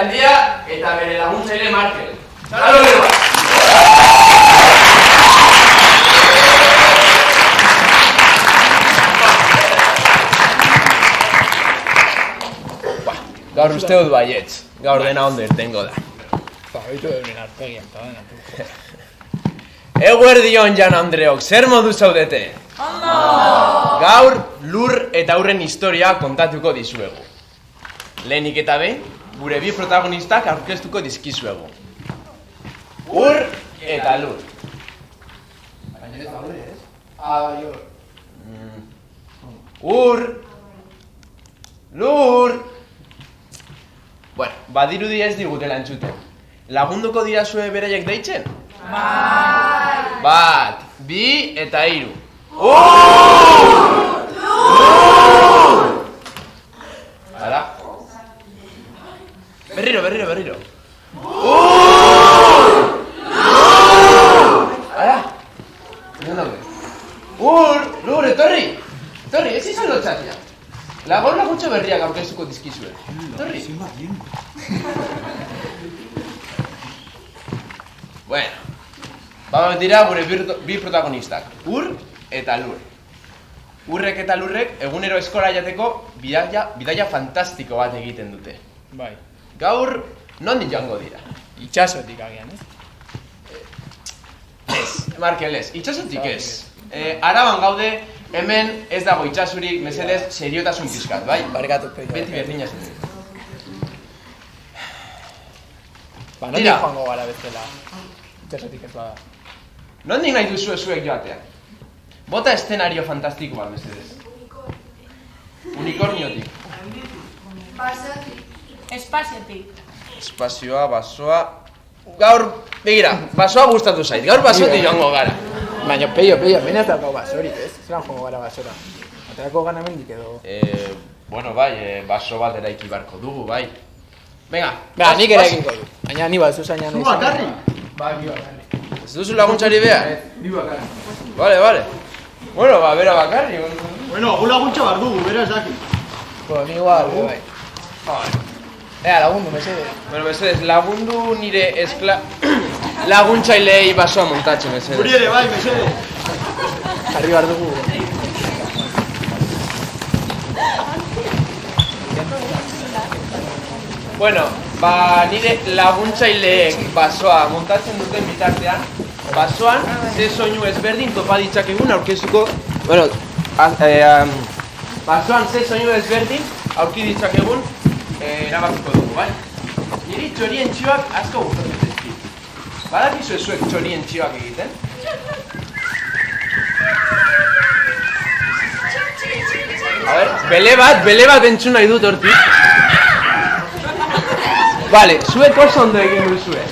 Handia eta bere laguntzaile Markel. Zalo gero bat! Gaur uste dut baietz, gaur dena ondo irtengo da. Baitu euren arpegian, eta dena. Eguerdion, Jan Andreok, zer modu zaudete? Ondo! Gaur, lur eta aurren historia kontatuko dizuegu. Lehenik eta behin, gure bi protagonistak aurkeztuko dizkizuegu. Ur eta lur. Baina ez daude, ez? Ur. Ur. Lur. Bueno, badirudi ez digutela entzuten. Lagunduko dirazue beraiek deitzen? Bai! Bat, bi eta hiru. Ur! Lur! Hala? Berriro. Ur! Lur! Hala? Non daude? Ur! Lur, etorri! Etorri, ez izan lotxatia. Laguntza berriak aurkeztuko dizkizue. Etorri? Bueno, baba dira gure bi protagonistak, Ur eta Lur. Urrek eta Lurrek egunero eskola jateko bidaia fantastiko bat egiten dute. Bai. Gaur, nondik joango dira? Itxasotik agian, ez? Ez, Markel ez, itxasotik ez. Araban gaude, hemen ez dago itxasurik, mesedez, seriotasun pizkat, bai? Barkatu, peio. Beti berdina zuen. Nondik joango gara bezala. Itxasotik ez bada. Nondik nahi duzu zuek joatea? Bota eszenario fantastiko bat, mesedez. Unikorniotik. Basotik. Espaziotik. Espazioa, basoa... Gaur, begira, basoa gustatu zait, gaur basotik joango gara. Baina, peio, baina ez dago basorik, ez? Zeran joango gara basora. Aterako gana mendik edo... Bueno, bai, baso bat eraiki barko dugu, bai. Venga, nik eraikiko du. Baina, ni bazu zaina nahi. Zu bakarri? Bai, bi bakarri. Ez duzu laguntzari behar? Bi bakarri. Vale. Bueno, ba, bera bakarri. Bueno, gu laguntza bar dugu, bera ez daki. Ni igual, bai. Lagundu, mesedez. Bueno, mesedez, lagundu nire laguntzailei basoa montatzen, mesedez. Guri ere, bai, mesedez. Jarri bar dugu. Bueno, ba, nire laguntzaileek basoa montatzen duten bitartean, basoan, ze soinu ezberdin topa ditzakegun aurkeztuko... Bueno, basoan ze soinu ezberdin aurki ditzakegun erabakiko dugu, bai? Niri txorien txioak asko gustatzen zaizkit. Badakizu zuek txorien txioak egiten? A ber, bele bat entzun nahi dut hortik. Vale, zuek oso ondo egin duzue.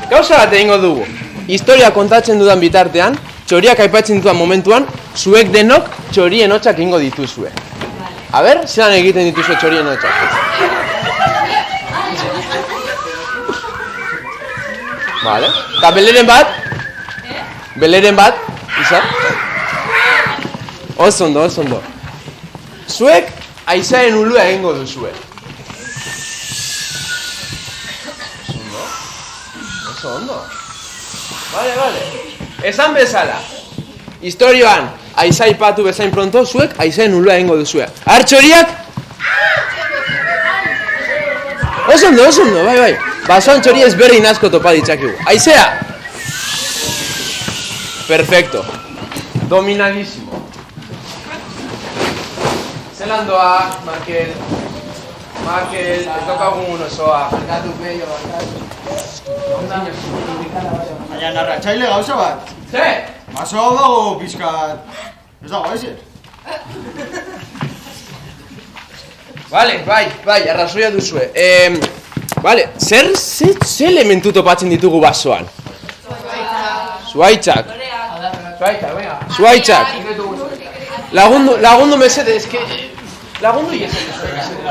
Gauza bat egingo dugu. Historia kontatzen dudan bitartean, txoriak aipatzen dudan momentuan, zuek denok txorien hotxak egingo dituzue. A ber, zelan egiten dituzue txorien hotxak? Vale. Eta beleren bat, izan? Oso ondo. Zuek, aizaen ulua egingo duzue. Oso ondo. Vale. Esan bezala. Historioan, aiza ipatu bezain pronto, zuek aizaen ulua egingo duzue. Txoriak? Oso ondo, bai. Basoan txori ezberdin asko topa ditzakigu. Aizea! Perfecto. Dominadísimo. Zelan doa, Markel, ez daukagun osoa. Barkatu, peio, barkatu. Baina, narratxaile gauza bat. Ze? Baso hau dago pizkat... Ez dago, ezer? Vale, bai, arrazoia duzue. Vale, ze elementu topatzen ditugu basoan? Zuaitzak. Zuaitzak. Lagundu mesede, eske... Lagundu iesen duzue, mesede.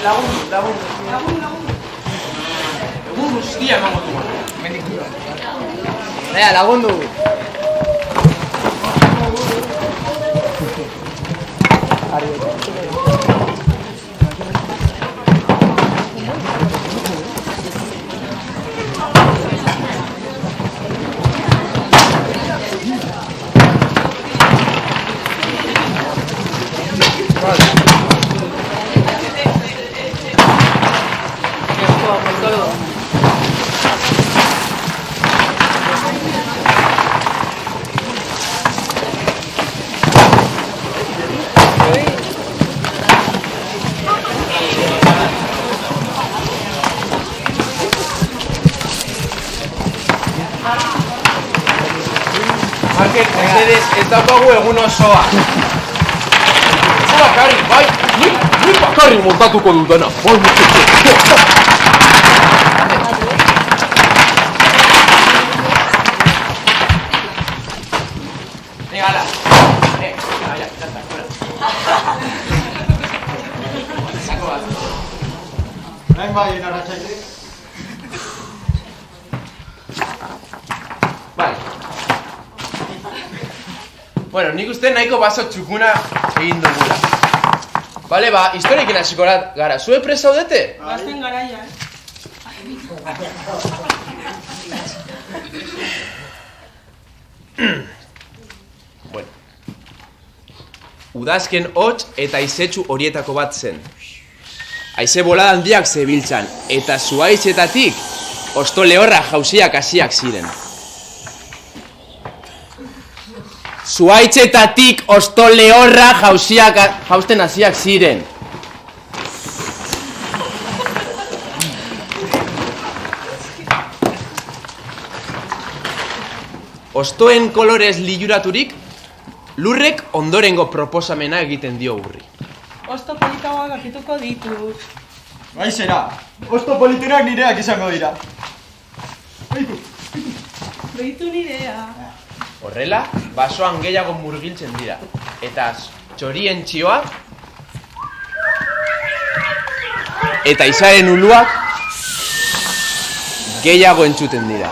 Lagundu. Egun guztia emango dugu. Lagundu. Market, mesedez, ez daukagu egun osoa. Zu bakarri, bai? Ni bakarri montatuko dutena. Bai, venga, ala. Ya está, fuera. Saco bat. Nahin bai, narratxaile. Bai. Bueno, nik uste nahiko baso txukuna egin dugula. Bale, ba, historiekin hasiko gara. Zue prest zaudete? Gazten garaia, Bueno. Udazken hots eta haizetsu horietako bat zen. Haize bolada handiak zebiltzan, eta zuhaitzetatik osto lehorra jauziak hasiak ziren. Zuhaitzetatik osto lehorra jausten hasiak ziren. Ostoen kolorez liluraturik, lurrek ondorengo proposamena egiten dio urri. Osto politagoak akituko ditut. Bai zera, osto politunak nireak izango dira. Behitu nirea. Horrela, basoan gehiago murgiltzen dira. Eta txorien txioa eta izaren uluak gehiago entzuten dira.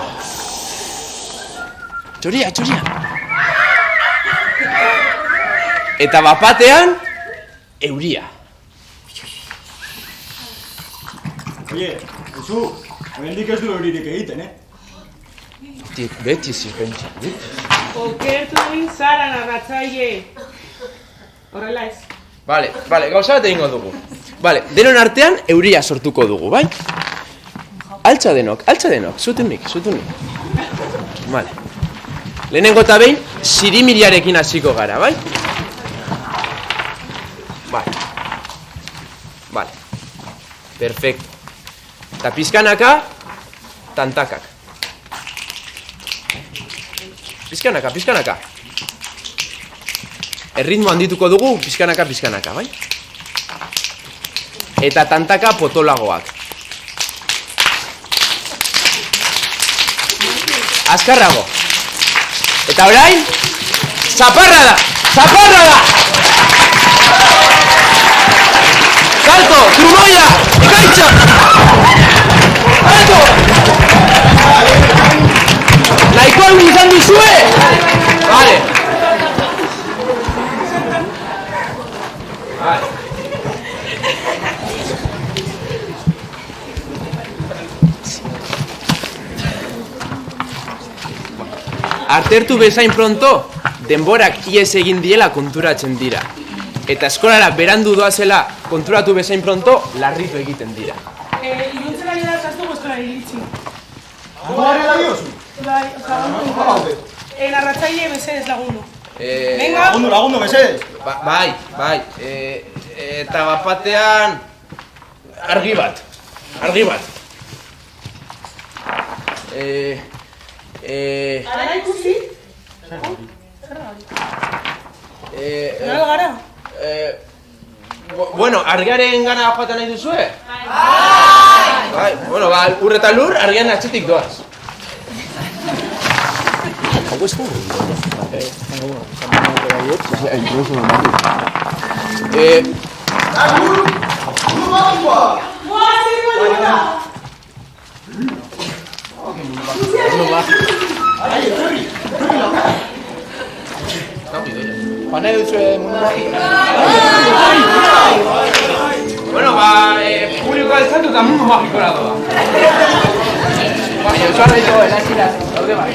Txoria! Eta bapatean, euria. Oie, Josu, oraindik ez du euririk egiten, Beti zirpentsa. Okertu egin zara narratzaile. Horrela ez. Vale, gauza bat egingo dugu. Vale, denon artean euria sortuko dugu, bai? Altza denok, zutunik. Vale. Lehenengo eta behin, sirimiriarekin hasiko gara, bai? Vale. Perfecto. Eta pizkanaka, tantakak. Pizkanaka. Erritmo handituko dugu, pizkanaka, bai? Eta tantaka potolagoak. Azkarrago. Eta orain, zaparrada! Salto, trumoia, ekaitza! Salto! Nahiko hau izan duzue? Vale. Artertu bezain pronto, denborak ies egin diela konturatzen dira. Eta eskolara berandu doazela konturatu bezain pronto, larritu egiten dira. Iluntzen ari da zaztu eskolara iritsi. Horrela diozu? Bai, narratzaile mesedez lagundu. Venga. Lagundu, mesedez. Bai. Eta bapatean argi bat. Ara ikusi? Gara gara? Bueno, argiaren gana joaten nahi duzue? Bai! Bueno, ur eta lur, argian atxetik doaz. Hau ez da? Pana duzue mundu magikoa. Bueno, publikoa altzatu eta mundu magikora doa. Baina, oso arraiko, elazilaz, daude bai.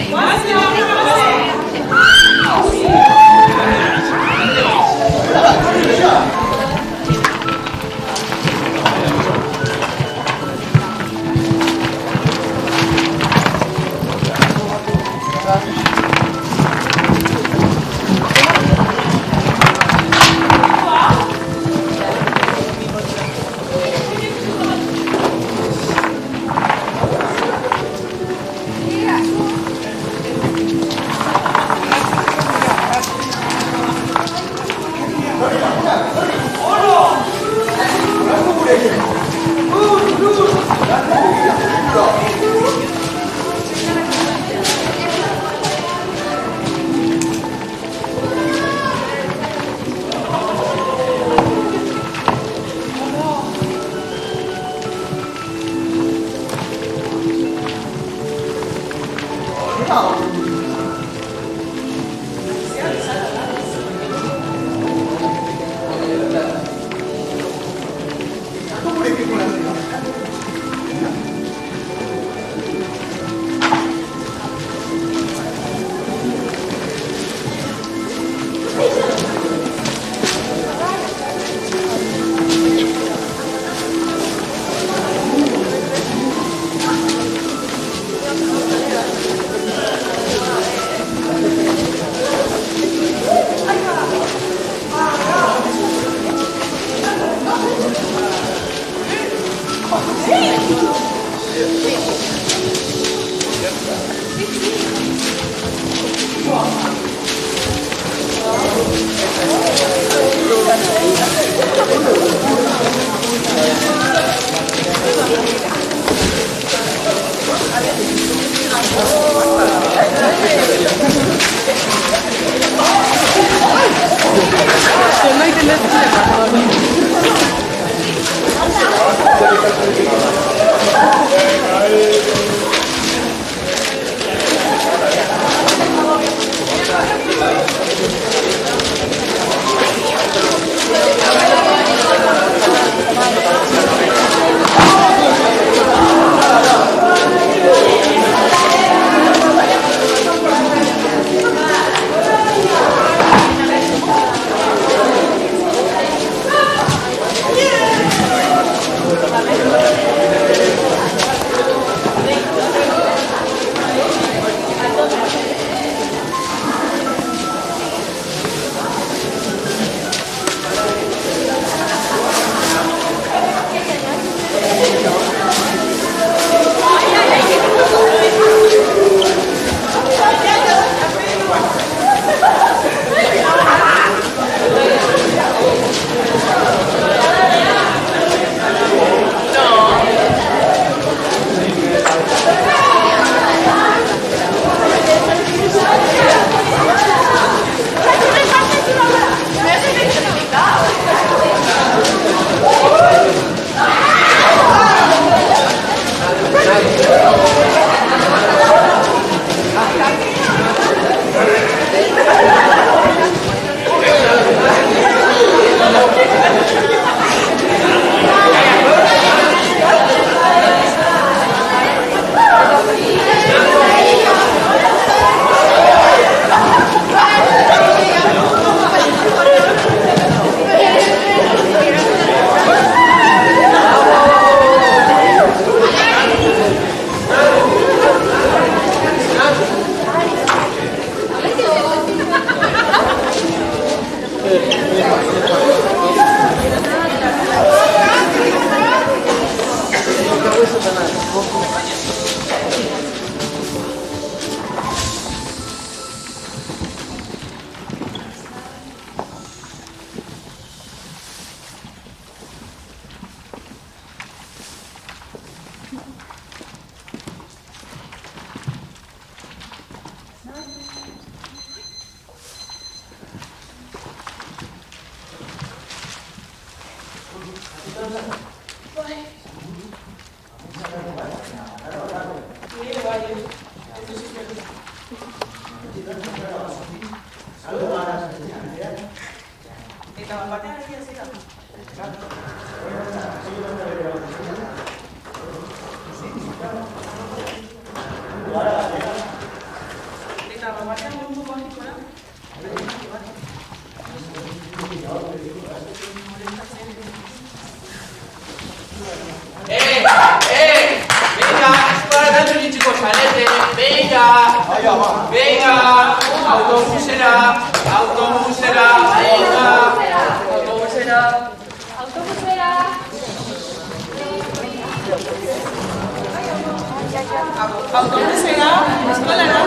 Autobusera, eskolara.